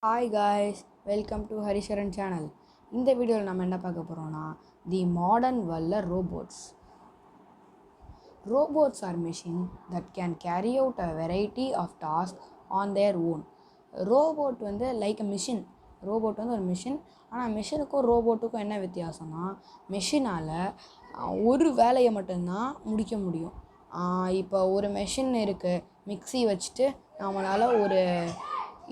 Hi guys, welcome to Harisharan channel. இந்த வீடியோவில் நம்ம என்ன பார்க்க போகிறோம்னா தி மாடர்ன் வேர்ல்டில் robots or machine that can carry out a variety of task on their own. Robot வந்து லைக் அ மிஷின். ரோபோட் வந்து ஒரு மிஷின். ஆனால் மிஷினுக்கும் ரோபோட்டுக்கும் என்ன வித்தியாசம்னா, மிஷினால் ஒரு வேலையை மட்டும்தான் முடிக்க முடியும். இப்போ ஒரு மெஷின் இருக்குது, மிக்ஸி வச்சுட்டு நம்மளால் ஒரு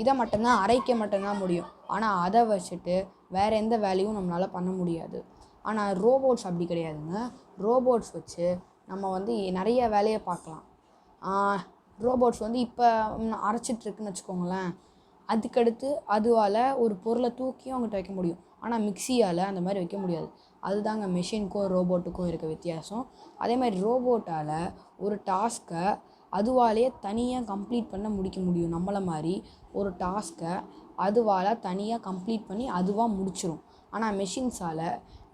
இதை மட்டும்தான் அரைக்க மட்டும்தான் முடியும். ஆனால் அதை வச்சுட்டு வேறு எந்த வேலையும் நம்மளால் பண்ண முடியாது. ஆனால் ரோபோட்ஸ் அப்படி கிடையாதுங்க. ரோபோட்ஸ் வச்சு நம்ம வந்து நிறைய வேலையை பார்க்கலாம். ரோபோட்ஸ் வந்து இப்போ அரைச்சிட்ருக்குன்னு வச்சுக்கோங்களேன், அதுக்கடுத்து அதுவால் ஒரு பொருளை தூக்கியும் அவங்ககிட்ட வைக்க முடியும். ஆனால் மிக்சியால் அந்த மாதிரி வைக்க முடியாது. அதுதாங்க மெஷினுக்கும் ரோபோட்டுக்கும் இருக்க வித்தியாசம். அதே மாதிரி ரோபோட்டால் ஒரு டாஸ்க்கை அதுவாலேயே தனியாக கம்ப்ளீட் பண்ண முடிக்க முடியும். நம்மளை மாதிரி ஒரு டாஸ்க்கை அதுவால் தனியாக கம்ப்ளீட் பண்ணி அதுவாக முடிச்சிடும். ஆனால் மெஷின்ஸால்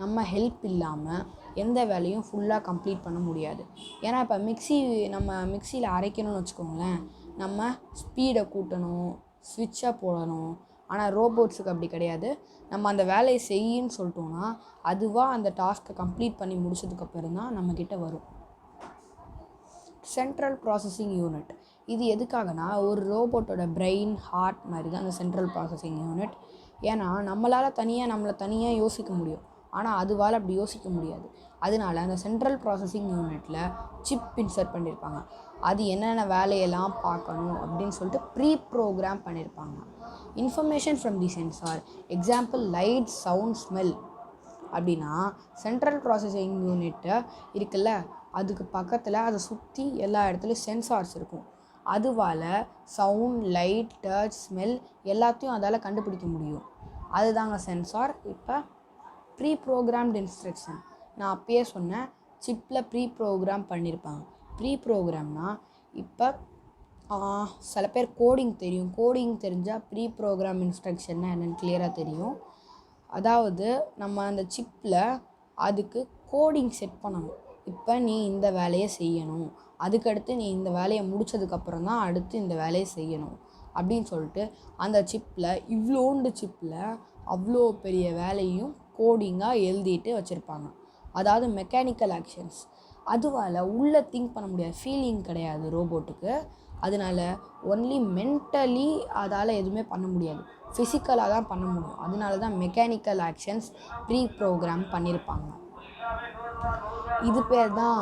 நம்ம ஹெல்ப் இல்லாமல் எந்த வேலையும் ஃபுல்லாக கம்ப்ளீட் பண்ண முடியாது. ஏன்னா இப்போ நம்ம மிக்சியில் அரைக்கணும்னு வச்சுக்கோங்களேன், நம்ம ஸ்பீடை கூட்டணும், ஸ்விட்சை போடணும். ஆனால் ரோபோட்ஸுக்கு அப்படி கிடையாது. நம்ம அந்த வேலையை செய்யின்னு சொல்லிட்டோன்னா அதுவாக அந்த டாஸ்க்கை கம்ப்ளீட் பண்ணி முடிச்சதுக்கப்புறம் தான் நம்மக்கிட்ட வரும். சென்ட்ரல் ப்ராசஸிங் யூனிட் இது எதுக்காகனா, ஒரு ரோபோட்டோட பிரெயின், ஹார்ட் மாதிரி தான் அந்த சென்ட்ரல் ப்ராசஸிங் யூனிட். ஏன்னா நம்மளை தனியாக யோசிக்க முடியும், ஆனால் அதுவால் அப்படி யோசிக்க முடியாது. அதனால அந்த சென்ட்ரல் ப்ராசஸிங் யூனிட்டில் சிப் இன்சர்ட் பண்ணியிருப்பாங்க. அது என்னென்ன வேலையெல்லாம் பார்க்கணும் அப்படின்னு சொல்லிட்டு ப்ரோக்ராம் பண்ணியிருப்பாங்க. Information from the sensor, example light, sound, smell. அப்படின்னா சென்ட்ரல் ப்ராசஸிங் யூனிட்டு இருக்குல்ல, அதுக்கு பக்கத்தில் அதை சுற்றி எல்லா இடத்துலையும் சென்சார்ஸ் இருக்கும். அதுவால் சவுண்ட், லைட், டச், ஸ்மெல் எல்லாத்தையும் அதால் கண்டுபிடிக்க முடியும். அதுதாங்க சென்சார். இப்போ ப்ரோக்ராம்டு இன்ஸ்ட்ரக்ஷன் நான் அப்பயே சொன்னேன், சிப்பில் ப்ரோக்ராம் பண்ணியிருப்பாங்க. ப்ரோக்ராம்னா இப்போ சில பேர் கோடிங் தெரியும். கோடிங் தெரிஞ்சால் ப்ரோக்ராம் இன்ஸ்ட்ரக்ஷன்னா என்னென்னு கிளியராக தெரியும். அதாவது நம்ம அந்த சிப்பில் அதுக்கு கோடிங் செட் பண்ணணும். இப்போ நீ இந்த வேலையை செய்யணும், அதுக்கடுத்து நீ இந்த வேலையை முடித்ததுக்கப்புறம் தான் அடுத்து இந்த வேலையை செய்யணும் அப்படின்னு சொல்லிட்டு அந்த இவ்வளோண்டு சிப்பில் அவ்வளோ பெரிய வேலையும் கோடிங்காக எழுதிட்டு வச்சுருப்பாங்க. அதாவது மெக்கானிக்கல் ஆக்ஷன்ஸ். அதுவால் உள்ளே திங்க் பண்ண முடியாது, ஃபீலிங் கிடையாது ரோபோட்டுக்கு. அதனால ஒன்லி மென்டலி அதால் எதுவுமே பண்ண முடியாது, ஃபிசிக்கலாக தான் பண்ண முடியும். அதனால தான் மெக்கானிக்கல் ஆக்ஷன்ஸ் ப்ரோக்ராம் பண்ணியிருப்பாங்க. இது பேர் தான்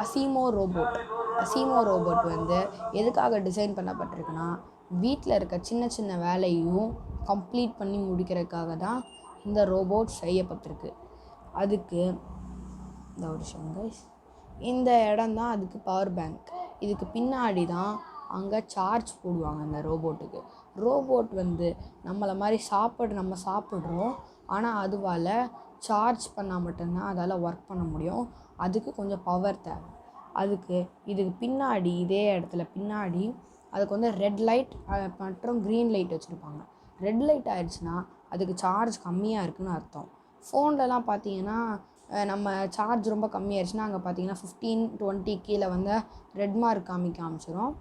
அசிமோ ரோபோட். அசிமோ ரோபோட் வந்து எதுக்காக டிசைன் பண்ணப்பட்டிருக்குன்னா, வீட்டில் இருக்க சின்ன சின்ன வேலையும் கம்ப்ளீட் பண்ணி முடிக்கிறதுக்காக தான் இந்த ரோபோட் செய்யப்பட்டிருக்கு. அதுக்கு இந்த இடம் தான் அதுக்கு பவர் பேங்க். இதுக்கு பின்னாடி தான் அங்கே சார்ஜ் போடுவாங்க அந்த ரோபோட்டுக்கு. ரோபோட் வந்து நம்மளை மாதிரி நம்ம சாப்பிட்றோம், ஆனால் அதுவால் சார்ஜ் பண்ணால் மட்டும்தான் அதால் ஒர்க் பண்ண முடியும். அதுக்கு கொஞ்சம் பவர் தேவை. இதுக்கு பின்னாடி, இதே இடத்துல பின்னாடி அதுக்கு வந்து ரெட் லைட் மற்றும் க்ரீன் லைட் வச்சுருப்பாங்க. ரெட் லைட் ஆயிடுச்சுன்னா அதுக்கு சார்ஜ் கம்மியாக இருக்குதுன்னு அர்த்தம். ஃபோன்லலாம் பார்த்தீங்கன்னா, நம்ம சார்ஜ் ரொம்ப கம்மியாகிடுச்சுன்னா அங்கே பார்த்தீங்கன்னா 15-20 கீழே வந்து ரெட் மார்க் காமிச்சிடும்.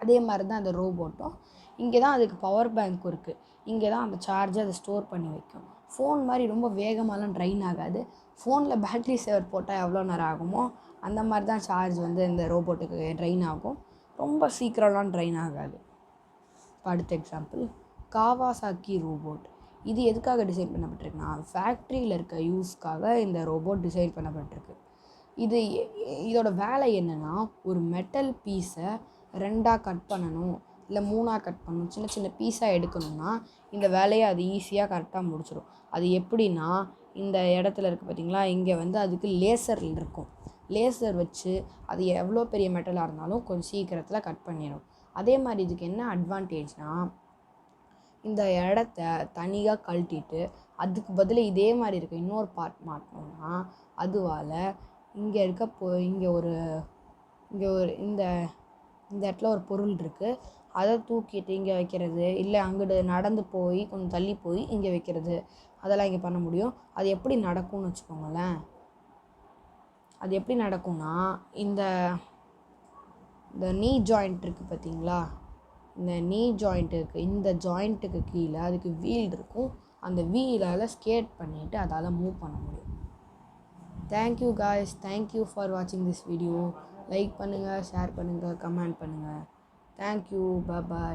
அதே மாதிரி தான் அந்த ரோபோட்டும். இங்கே தான் அதுக்கு பவர் பேங்க்கும் இருக்குது. இங்கே தான் அந்த சார்ஜை அதை ஸ்டோர் பண்ணி வைக்கும். ஃபோன் மாதிரி ரொம்ப வேகமாகலாம் ட்ரைன் ஆகாது. ஃபோனில் பேட்ரி சேவர் போட்டால் எவ்வளோ நேரம் ஆகுமோ அந்த மாதிரி தான் சார்ஜ் வந்து இந்த ரோபோட்டுக்கு ட்ரைன் ஆகும். ரொம்ப சீக்கிரம்லாம் ட்ரைன் ஆகாது. இப்போ அடுத்த எக்ஸாம்பிள் காவாசாக்கி ரோபோட். இது எதுக்காக டிசைன் பண்ணப்பட்டிருக்குன்னா, ஃபேக்ட்ரியில் இருக்க யூஸ்க்காக இந்த ரோபோட் டிசைன் பண்ணப்பட்டிருக்கு. இதோட வேலை என்னென்னா, ஒரு மெட்டல் பீஸை 2ஆக கட் பண்ணணும், இல்லை 3ஆக கட் பண்ணணும், சின்ன சின்ன பீஸாக எடுக்கணும்னா இந்த வேலையை அது ஈஸியாக கரெக்டாக முடிச்சிடும். அது எப்படின்னா, இந்த இடத்துல இருக்குது பார்த்திங்களா, இங்கே வந்து அதுக்கு லேசர் இருக்கும். லேசர் வச்சு அது எவ்வளோ பெரிய மெட்டலாக இருந்தாலும் கொஞ்சம் சீக்கிரத்தில் கட் பண்ணிடும். அதே மாதிரி இதுக்கு என்ன அட்வான்டேஜ்னால், இந்த இடத்த தனியாக கழட்டிட்டு அதுக்கு பதில் இதே மாதிரி இருக்க இன்னொரு பார்ட் மாட்டினோம்னா அதுவால் இங்கே இந்த இடத்துல ஒரு பொருள் இருக்குது, அதை தூக்கிட்டு இங்கே வைக்கிறது, இல்லை அங்கிட்டு நடந்து போய் கொஞ்சம் தள்ளி போய் இங்கே வைக்கிறது, அதெல்லாம் இங்கே பண்ண முடியும். அது எப்படி நடக்கும்னு வச்சுக்கோங்களேன். அது எப்படி நடக்கும்னா, இந்த நீ ஜாயிண்ட் இருக்குது பார்த்தீங்களா, இந்த நீ ஜாயிண்ட் இருக்குது, இந்த ஜாயிண்ட்டுக்கு கீழே அதுக்கு வீல் இருக்கும். அந்த வீலால் ஸ்கேட் பண்ணிவிட்டு அதால் மூவ் பண்ண முடியும். தேங்க்யூ காய்ஸ், தேங்க்யூ ஃபார் வாட்சிங் திஸ் வீடியோ. லைக் பண்ணுங்கள், ஷேர் பண்ணுங்கள், கமெண்ட் பண்ணுங்கள். தேங்க்யூ, பாய்.